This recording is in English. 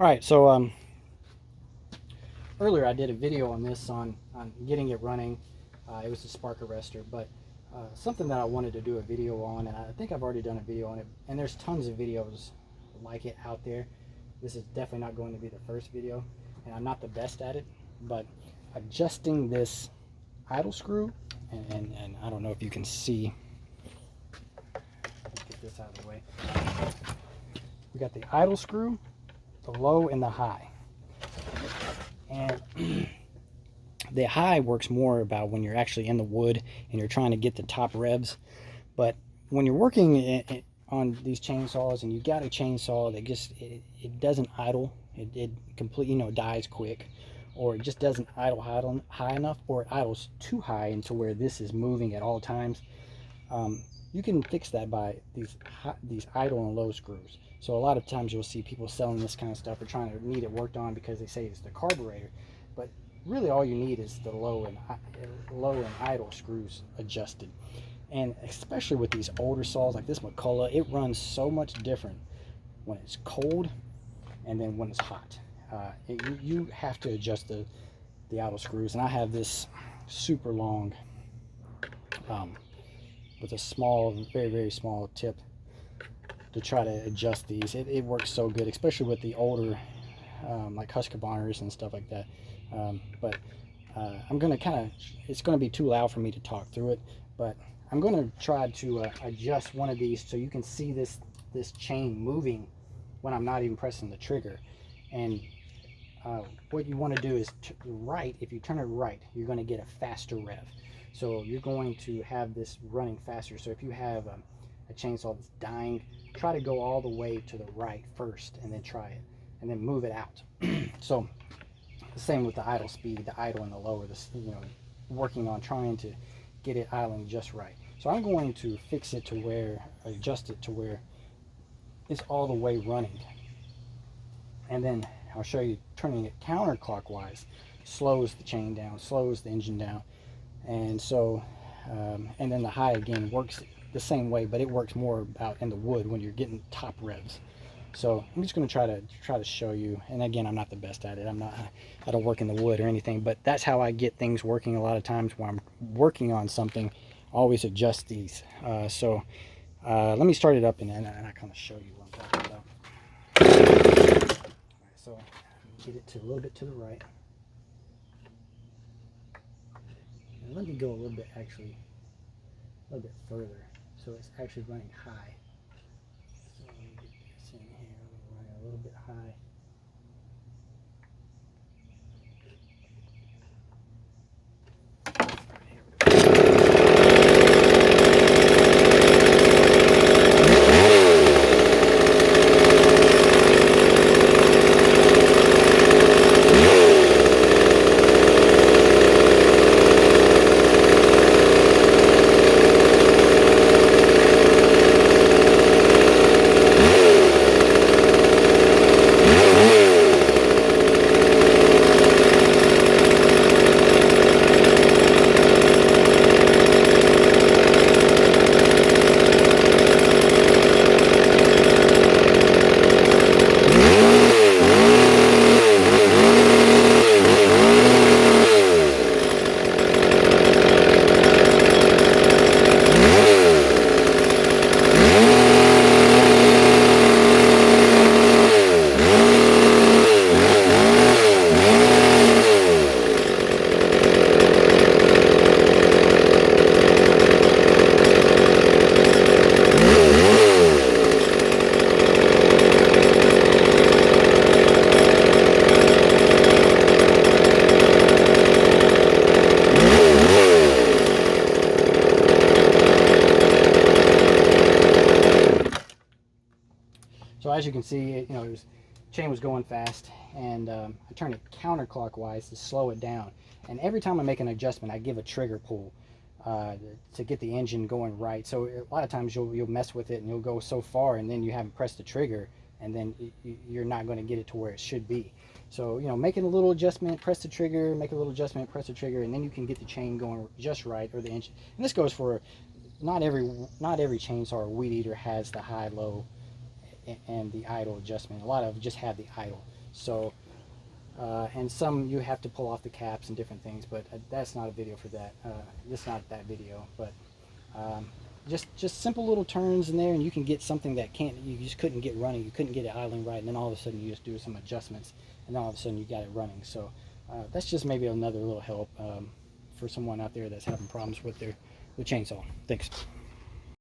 All right, so earlier I did a video on this on getting it running. It was a spark arrestor, but something that I wanted to do a video on, and I think I've already done a video on it, and there's tons of videos like it out there. This is definitely not going to be the first video, and I'm not the best at it, but adjusting this idle screw, and I don't know if you can see, let's get this out of the way. We got the idle screw, the low, and the high. And the high works more about when you're actually in the wood and you're trying to get the top revs. But when you're working on these chainsaws and you got a chainsaw that just it doesn't idle, it completely dies quick, or it just doesn't idle high enough, or it idles too high into where this is moving at all times. You can fix that by these idle and low screws. So a lot of times you'll see people selling this kind of stuff or trying to need it worked on because they say it's the carburetor, but really all you need is the low and idle screws adjusted. And especially with these older saws like this McCulloch, it runs so much different when it's cold and then when it's hot. You have to adjust the idle screws, and I have this super long with a small, very small tip to try to adjust these. It works so good, especially with the older like Husqvarnas and stuff like that. But I'm gonna it's gonna be too loud for me to talk through it, but I'm gonna try to adjust one of these so you can see this chain moving when I'm not even pressing the trigger. And what you want to do is if you turn it right, you're going to get a faster rev. So you're going to have this running faster. So if you have a chainsaw that's dying, try to go all the way to the right first and then try it and then move it out. So the same with the idle speed, the idle and the lower, working on trying to get it idling just right. So I'm going to fix it to where, adjust it to where it's all the way running. And then I'll show you turning it counterclockwise slows the chain down, slows the engine down. And so, and then the high again works the same way, but it works more out in the wood when you're getting top revs. So I'm just going to try to show you. And again, I'm not the best at it. I don't work in the wood or anything, but that's how I get things working a lot of times when I'm working on something. I always adjust these. Let me start it up and I kind of show you what I'm talking about. All right, so get it to a little bit to the right. And let me go a little bit further, so it's actually running high. So let me get this in here, running a little bit high. So as you can see, chain was going fast, and I turned it counterclockwise to slow it down. And every time I make an adjustment, I give a trigger pull to get the engine going right. So a lot of times you'll mess with it and you'll go so far, and then you haven't pressed the trigger, and then you're not going to get it to where it should be. So making a little adjustment, press the trigger, make a little adjustment, press the trigger, and then you can get the chain going just right, or the engine. And this goes for not every chainsaw or weed eater has the high low and the idle adjustment. A lot of them just have the idle. So and some you have to pull off the caps and different things, but that's not a video for that. It's not that video, but just simple little turns in there, and you can get something that you just couldn't get running. You couldn't get it idling right, and then all of a sudden you just do some adjustments, and then all of a sudden you got it running. So that's just maybe another little help for someone out there that's having problems with their chainsaw. Thanks.